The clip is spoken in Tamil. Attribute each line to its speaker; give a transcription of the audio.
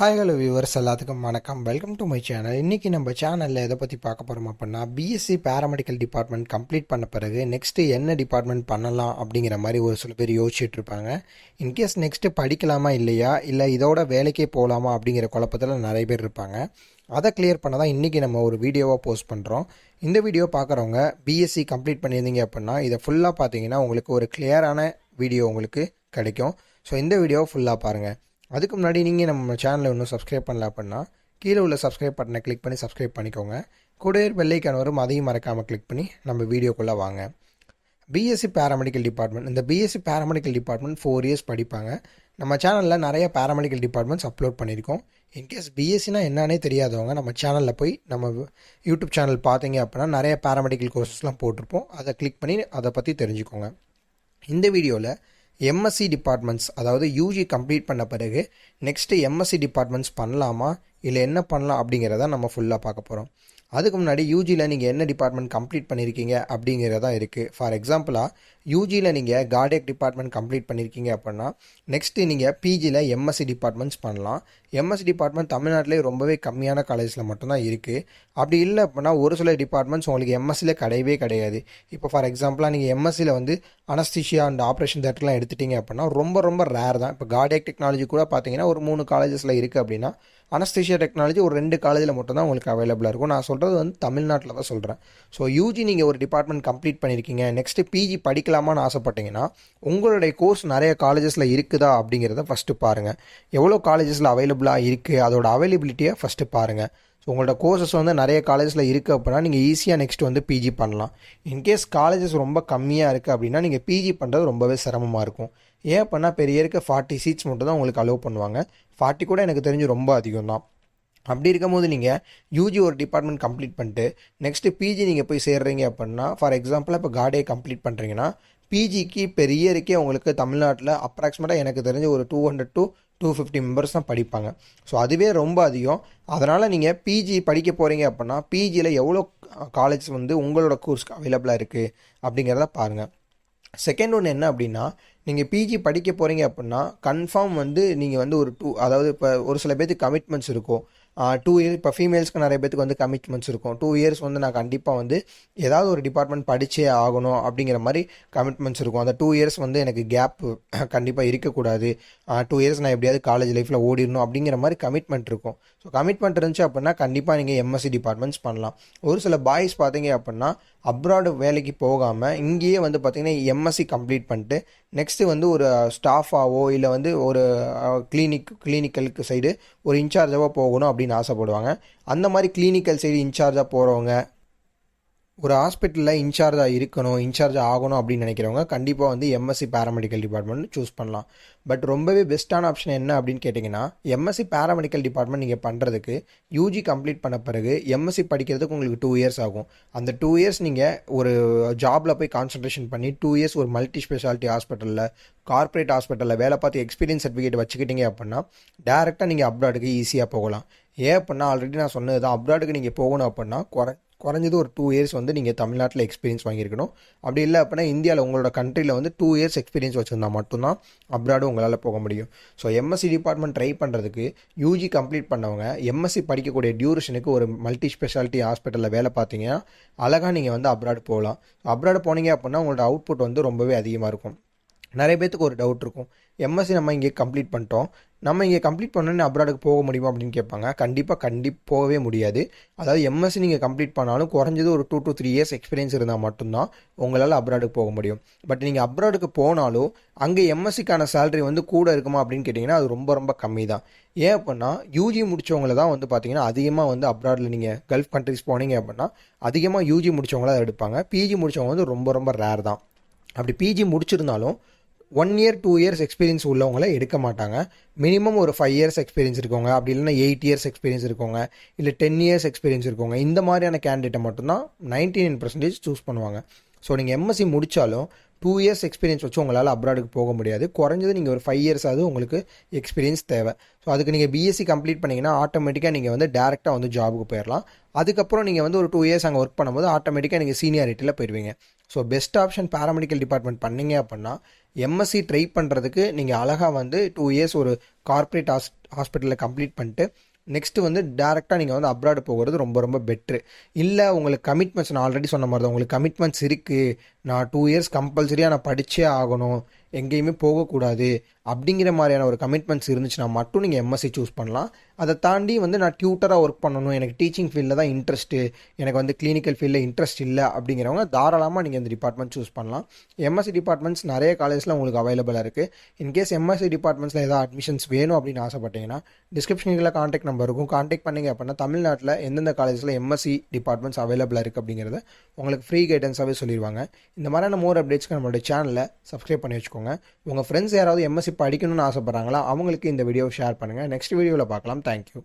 Speaker 1: ஹாய் ஹலோ வியூவர்ஸ் எல்லாத்துக்கும் வணக்கம். Welcome to my channel. இன்றைக்கி நம்ம சேனலில் எதை பற்றி பார்க்க போகிறோம் அப்படின்னா, பிஎஸ்சி பேராமெடிக்கல் டிபார்ட்மெண்ட் கம்ப்ளீட் பண்ண பிறகு நெக்ஸ்ட்டு என்ன டிபார்ட்மெண்ட் பண்ணலாம் அப்படிங்கிற மாதிரி ஒரு சில பேர் யோசிச்சுட்டு இருப்பாங்க. இன்கேஸ் நெக்ஸ்ட்டு படிக்கலாமா இல்லையா, இல்லை இதோட வேலைக்கே போகலாமா அப்படிங்கிற குழப்பத்தில் நிறைய பேர் இருப்பாங்க. அதை கிளியர் பண்ண தான் இன்றைக்கி நம்ம ஒரு வீடியோவாக போஸ்ட் பண்ணுறோம். இந்த வீடியோ பார்க்குறவங்க பிஎஸ்சி கம்ப்ளீட் பண்ணியிருந்தீங்க அப்படின்னா இதை ஃபுல்லாக பார்த்தீங்கன்னா உங்களுக்கு ஒரு கிளியரான வீடியோ உங்களுக்கு கிடைக்கும். ஸோ இந்த வீடியோவை ஃபுல்லாக பாருங்கள். அதுக்கு முன்னாடி நீங்கள் நம்ம சேனலை இன்னும் சப்ஸ்கிரைப் பண்ணல அப்படின்னா கீழே உள்ள சப்ஸ்கிரைப் பட்டனை கிளிக் பண்ணி சப்ஸ்கிரைப் பண்ணிக்கோங்க. கூட பெல்லைக்கான் வரும், அதையும் மறக்காமல் கிளிக் பண்ணி நம்ம வீடியோக்குள்ளே வாங்க. பிஎஸ்சி பேராமெடிக்கல் டிபார்ட்மெண்ட், இந்த பிஎஸ்சி பேராமெடிக்கல் டிபார்ட்மெண்ட் 4 இயர்ஸ் படிப்பாங்க. நம்ம சேனலில் நிறைய பேராமெடிக்கல் டிபார்ட்மெண்ட்ஸ் அப்லோட் பண்ணியிருக்கோம். இன்கேஸ் பிஎஸ்சினா என்னன்னே தெரியாதவங்க நம்ம சேனலில் போய் நம்ம யூடியூப் சேனல் பார்த்தீங்க அப்படின்னா நிறைய பேராமெடிக்கல் கோர்சஸ்லாம் போட்டிருப்போம். அதை கிளிக் பண்ணி அதை பற்றி தெரிஞ்சுக்கோங்க. இந்த வீடியோவில் எம்எஸ்சி டிபார்ட்மெண்ட்ஸ், அதாவது யூஜி கம்ப்ளீட் பண்ண பிறகு நெக்ஸ்ட்டு எம்எஸ்சி டிபார்ட்மெண்ட்ஸ் பண்ணலாமா இல்லை என்ன பண்ணலாம் அப்படிங்கிறத நம்ம ஃபுல்லாக பார்க்க போகிறோம். அதுக்கு முன்னாடி யூஜியில் நீங்கள் என்ன டிபார்ட்மெண்ட் கம்ப்ளீட் பண்ணியிருக்கீங்க அப்படிங்கிறதான் இருக்குது. ஃபார் எக்ஸாம்பிளாக யூஜியில் நீங்கள் கார்டியக் டிபார்ட்மெண்ட் கம்ப்ளீட் பண்ணியிருக்கீங்க அப்படின்னா நெக்ஸ்ட்டு நீங்கள் பிஜியில் எம்எஸ்சி டிபார்ட்மெண்ட்ஸ் பண்ணலாம். எம்எஸ்சி டிபார்ட்மெண்ட் தமிழ்நாட்டிலே ரொம்பவே கம்மியான காலேஜில் மட்டும்தான் இருக்குது. அப்படி இல்லை அப்படின்னா ஒரு சில டிபார்ட்மெண்ட்ஸ் உங்களுக்கு எம்எஸ்சியில் கிடையவே கிடையாது. இப்போ ஃபார் எக்ஸாம்பிளாக நீங்கள் எம்எஸ்சியில் வந்து அனஸ்தீஷியா அண்ட் ஆப்ரேஷன் தேட்டர்லாம் எடுத்துட்டிங்க அப்படின்னா ரொம்ப ரேர் தான். இப்போ கார்டியக் டெக்னாலஜி கூட பார்த்தீங்கன்னா ஒரு 3 காலேஜஸில் இருக்குது அப்படின்னா அனஸ்தீஷியா டெக்னாலஜி ஒரு 2 காலேஜில் மட்டும்தான் உங்களுக்கு அவைலபிளாக இருக்கும். நான் சொல்கிறது வந்து தமிழ்நாட்டில் தான் சொல்கிறேன். ஸோ யூஜி நீங்கள் ஒரு டிபார்ட்மெண்ட் கம்ப்ளீட் பண்ணியிருக்கீங்க, நெக்ஸ்ட்டு பிஜி படிக்கலாமான்னு ஆசைப்பட்டீங்கன்னா உங்களுடைய கோர்ஸ் நிறைய காலேஜஸில் இருக்குதா அப்படிங்கிறத ஃபஸ்ட்டு பாருங்கள். எவ்வளோ காலேஜஸில் அவைலபிளாக இருக்குது அதோட அவைலபிலிட்டியை ஃபஸ்ட்டு பாருங்கள். ஸோ உங்களோட கோர்சஸ் வந்து நிறைய காலேஜஸில் இருக்குது அப்படின்னா நீங்கள் ஈஸியாக நெக்ஸ்ட் வந்து பிஜி பண்ணலாம். இன்கேஸ் காலேஜஸ் ரொம்ப கம்மியாக இருக்குது அப்படின்னா நீங்கள் பிஜி பண்ணுறது ரொம்பவே சிரமமாக இருக்கும். ஏன் பண்ணால் பெரிய இருக்க 40 சீட்ஸ் மட்டும் தான் உங்களுக்கு அலோவ் பண்ணுவாங்க. 40 கூட எனக்கு தெரிஞ்சு ரொம்ப அதிகம் தான். அப்படி இருக்கும்போது நீங்கள் யூஜி ஒரு டிபார்ட்மெண்ட் கம்ப்ளீட் பண்ணிட்டு நெக்ஸ்ட்டு பிஜி நீங்கள் போய் சேர்றீங்க அப்படின்னா, ஃபார் எக்ஸாம்பிளாக இப்போ கார்டே கம்ப்ளீட் பண்ணுறீங்கன்னா பிஜிக்கு பெரிய இருக்கே உங்களுக்கு தமிழ்நாட்டில் அப்ராக்சிமேட்டாக எனக்கு தெரிஞ்சு ஒரு 200 to 250 மெம்பர்ஸ் தான் படிப்பாங்க. ஸோ அதுவே ரொம்ப அதிகம். அதனால் நீங்கள் பிஜி படிக்க போகிறீங்க அப்படின்னா பிஜியில் எவ்வளோ காலேஜ் வந்து உங்களோட கோர்ஸ்க்கு அவைலபிளாக இருக்குது அப்படிங்கிறத பாருங்கள். செகண்ட் ஒன்று என்ன அப்படின்னா, நீங்கள் பிஜி படிக்க போகிறீங்க அப்படின்னா கன்ஃபார்ம் வந்து நீங்கள் வந்து அதாவது இப்போ ஒரு சில பேருக்கு கமிட்மெண்ட்ஸ் இருக்கும். 2 இயர், இப்போ ஃபீமேல்ஸ்க்கு நிறைய பேருக்கு வந்து கமிட்மெண்ட்ஸ் இருக்கும். 2 இயர்ஸ் வந்து நான் கண்டிப்பாக வந்து ஏதாவது ஒரு டிபார்ட்மெண்ட் படித்தே ஆகணும் அப்படிங்கிற மாதிரி கமிட்மெண்ட்ஸ் இருக்கும். அந்த 2 இயர்ஸ் வந்து எனக்கு கேப் கண்டிப்பாக இருக்கக்கூடாது. 2 இயர்ஸ் நான் எப்படியாவது காலேஜ் லைஃப்பில் ஓடிடணும் அப்படிங்கிற மாதிரி கமிட்மெண்ட் இருக்கும். ஸோ கமிட்மெண்ட் இருந்துச்சு அப்படின்னா கண்டிப்பாக நீங்கள் எம்எஸ்சி டிபார்ட்மெண்ட்ஸ் பண்ணலாம். ஒரு சில பாய்ஸ் பார்த்தீங்க அப்படின்னா அப்ராடு வேலைக்கு போகாமல் இங்கேயே வந்து பார்த்திங்கன்னா எம்எஸ்சி கம்ப்ளீட் பண்ணிட்டு நெக்ஸ்ட்டு வந்து ஒரு ஸ்டாஃபாவோ இல்லை வந்து ஒரு கிளினிக்கலுக்கு சைடு ஒரு இன்சார்ஜாவோ போகணும் அப்படின்னு ஆசைப்படுவாங்க. அந்த மாதிரி கிளினிக்கல் சைடு இன்சார்ஜாக போகிறவங்க, ஒரு ஹாஸ்பிட்டலில் இன்சார்ஜாக இருக்கணும், இன்சார்ஜ் ஆகணும் அப்படின்னு நினைக்கிறவங்க கண்டிப்பாக வந்து எம்எஸ்சி பேராமெடிக்கல் டிபார்ட்மெண்ட் சூஸ் பண்ணலாம். பட் ரொம்பவே பெஸ்ட்டான ஆப்ஷன் என்ன அப்படின்னு கேட்டிங்கன்னா, எம்எஸ்சி பேராமெடிக்கல் டிபார்ட்மெண்ட் நீங்கள் பண்ணுறதுக்கு யூஜி கம்ப்ளீட் பண்ண பிறகு எம்எஸ்சி படிக்கிறதுக்கு உங்களுக்கு 2 இயர்ஸ் ஆகும். அந்த 2 இயர்ஸ் நீங்கள் ஒரு ஜாபில் போய் கான்சன்ட்ரேஷன் பண்ணி 2 இயர்ஸ் ஒரு மல்டி ஸ்பெஷாலிட்டி ஹாஸ்பிட்டலில், கார்ப்பரேட் ஹாஸ்பிட்டலில் வேலை பார்த்து எக்ஸ்பீரியன்ஸ் சர்டிஃபிகேட் வச்சுக்கிட்டீங்க அப்படின்னா டேரெக்டாக நீங்கள் அப்ராடுக்கு ஈஸியாக போகலாம். ஏன் அப்படின்னா ஆல்ரெடி நான் சொன்னது தான், அப்ராடுக்கு நீங்கள் போகணும் அப்படின்னா குறைஞ்சது ஒரு 2 இயர்ஸ் வந்து நீங்கள் தமிழ்நாட்டில் எக்ஸ்பீரியன்ஸ் வாங்கியிருக்கணும். அப்படி இல்லை அப்படின்னா இந்தியாவில் உங்களோட கண்ட்ரியில் வந்து 2 இயர்ஸ் எக்ஸ்பீரியன்ஸ் வச்சுருந்தா மட்டும்தான் அப்ராடு உங்களால் போக முடியும். ஸோ எம்எஸ்சி டிபார்ட்மெண்ட் ட்ரை பண்ணுறதுக்கு யூஜி கம்ப்ளீட் பண்ணவங்க எம்எஸ்சி படிக்கக்கூடிய டியூரேஷனுக்கு ஒரு மல்டி ஸ்பெஷாலிட்டி ஹாஸ்பிட்டலில் வேலை பார்த்தீங்கன்னா அழகாக நீங்கள் வந்து அப்ராடு போகலாம். அப்ராடு போனீங்க அப்படின்னா உங்களோட அவுட்புட் வந்து ரொம்பவே அதிகமாக இருக்கும். நிறைய பேத்துக்கு ஒரு டவுட் இருக்கும், எம்எஸ்சி நம்ம இங்கே கம்ப்ளீட் பண்ணிட்டோம், நம்ம இங்கே கம்ப்ளீட் பண்ணோன்னு அப்ராடுக்கு போக முடியுமா அப்படின்னு கேட்பாங்க. கண்டிப்பாக போகவே முடியாது. அதாவது எம்எஸ்சி நீங்கள் கம்ப்ளீட் பண்ணாலும் குறைஞ்சது ஒரு 2 to 3 இயர்ஸ் எக்ஸ்பீரியன்ஸ் இருந்தால் மட்டும்தான் உங்களால் அப்ராடுக்கு போக முடியும். பட் நீங்கள் அப்ராடுக்கு போனாலும் அங்கே எம்எஸ்சிக்கான சேலரி வந்து கூட இருக்குமா அப்படின்னு கேட்டிங்கன்னா அது ரொம்ப கம்மி தான். ஏன் அப்படின்னா யூஜி முடித்தவங்கள தான் வந்து பார்த்தீங்கன்னா அதிகமாக வந்து அப்ராடில் நீங்கள் கல்ஃப் கண்ட்ரிஸ் போனீங்க அப்படின்னா அதிகமாக யூஜி முடித்தவங்கள தான் எடுப்பாங்க. பிஜி முடித்தவங்க வந்து ரொம்ப ரேர் தான். அப்படி பிஜி முடிச்சிருந்தாலும் 1 இயர் 2 இயர்ஸ் எக்ஸ்பீரியன்ஸ் உள்ளவங்கள எடுக்க மாட்டாங்க. மினிமம் ஒரு 5 இயர்ஸ் எக்ஸ்பீரியன்ஸ் இருக்கவங்க, அப்படி இல்லைன்னா 8 இயர்ஸ் எக்ஸ்பீரியன்ஸ் இருக்கவங்க, இல்லை 10 இயர்ஸ் எக்ஸ்பீரியன்ஸ் இருக்கவங்க, இந்த மாதிரியான கேண்டிடேட்டை மட்டும்தான் 99% சூஸ் பண்ணுவாங்க. ஸோ நீங்கள் எம்எஸ்சி முடித்தாலும் 2 இயர்ஸ் எக்ஸ்பீரியன்ஸ் வச்சு உங்களால் அப்ராடுக்கு போக முடியாது. குறைஞ்சது நீங்கள் ஒரு 5 இயர்ஸ் ஆகுது உங்களுக்கு எக்ஸ்பீரியன்ஸ் தேவை. ஸோ அதுக்கு நீங்கள் பிஎஸ்சி கம்ப்ளீட் பண்ணிங்கன்னா ஆட்டோமேட்டிக்காக நீங்கள் வந்து டேரெக்டாக வந்து ஜாபுக்கு போயிடலாம். அதுக்கப்புறம் நீங்கள் வந்து ஒரு 2 இயர்ஸ் அங்கே ஒர்க் பண்ணும்போது ஆட்டோமேட்டிக்காக நீங்கள் சீனியாரிட்டியில் போயிடுவீங்க. So best option paramedical department பண்ணிங்க அப்படின்னா எம்எஸ்சி ட்ரை பண்ணுறதுக்கு நீங்கள் அழகாக வந்து 2 இயர்ஸ் ஒரு கார்ப்பரேட் ஹாஸ்பிட்டலில் கம்ப்ளீட் பண்ணிட்டு நெக்ஸ்ட்டு வந்து டேரெக்டாக நீங்கள் வந்து அப்ராடு போகிறது ரொம்ப ரொம்ப பெட்ரு. இல்லை உங்களுக்கு கமிட்மெண்ட்ஸ், நான் ஆல்ரெடி சொன்ன மாதிரி தான், உங்களுக்கு கமிட்மெண்ட்ஸ் இருக்குது, நான் 2 இயர்ஸ் கம்பல்சரியாக நான் படித்தே ஆகணும், எங்கேயுமே போகக்கூடாது அப்படிங்கிற மாதிரியான ஒரு கமிட்மெண்ட்ஸ் இருந்துச்சுன்னா மட்டும் நீங்கள் எம்எஸ்சி சூஸ் பண்ணலாம். அதை தாண்டி வந்து நான் டியூட்டராக ஒர்க் பண்ணணும், எனக்கு டீச்சிங் ஃபீல்டில் தான் இன்ட்ரெஸ்ட்டு, எனக்கு வந்து கிளினிக்கல் ஃபீல்டில் இன்ட்ரெஸ்ட் இல்லை அப்படிங்கிறவங்க தாராளமாக நீங்கள் இந்த டிபார்ட்மெண்ட் சூஸ் பண்ணலாம். எம்எஸ்சி டிபார்ட்மெண்ட்ஸ் நிறைய காலேஜில் உங்களுக்கு அவைலபிளாக இருக்குது. இன்கேஸ் எம்எஸ்சி டிபார்ட்மெண்ட்ஸில் ஏதாவது அட்மிஷன்ஸ் வேணும் அப்படின்னு ஆசைப்பட்டீங்கன்னா டிஸ்கிரிப்ஷனில் காண்டாக்ட் நம்பர் இருக்கும், காண்டாக்ட் பண்ணிங்க அப்படின்னா தமிழ்நாட்டில் எந்தெந்த காலேஜில் எம்எஸ்சி டிபார்ட்மெண்ட்ஸ் அவைலபிளாக இருக்குது அப்படிங்கிறத உங்களுக்கு ஃப்ரீ கைடன்ஸாகவே சொல்லிடுவாங்க. இந்த மாதிரியான மோர் அப்டேட்ஸ்க்கு நம்மளுடைய சேனலை சப்ஸ்கிரைப் பண்ணி வச்சுக்கோங்க. உங்கள் ஃப்ரெண்ட்ஸ் யாராவது எம்எஸ்சி படிக்கணும்னு ஆசைப்பட்றாங்களா, அவங்களுக்கு இந்த வீடியோவை ஷேர் பண்ணுங்கள். நெக்ஸ்ட் வீடியோவில் பார்க்கலாம். தேங்க்யூ.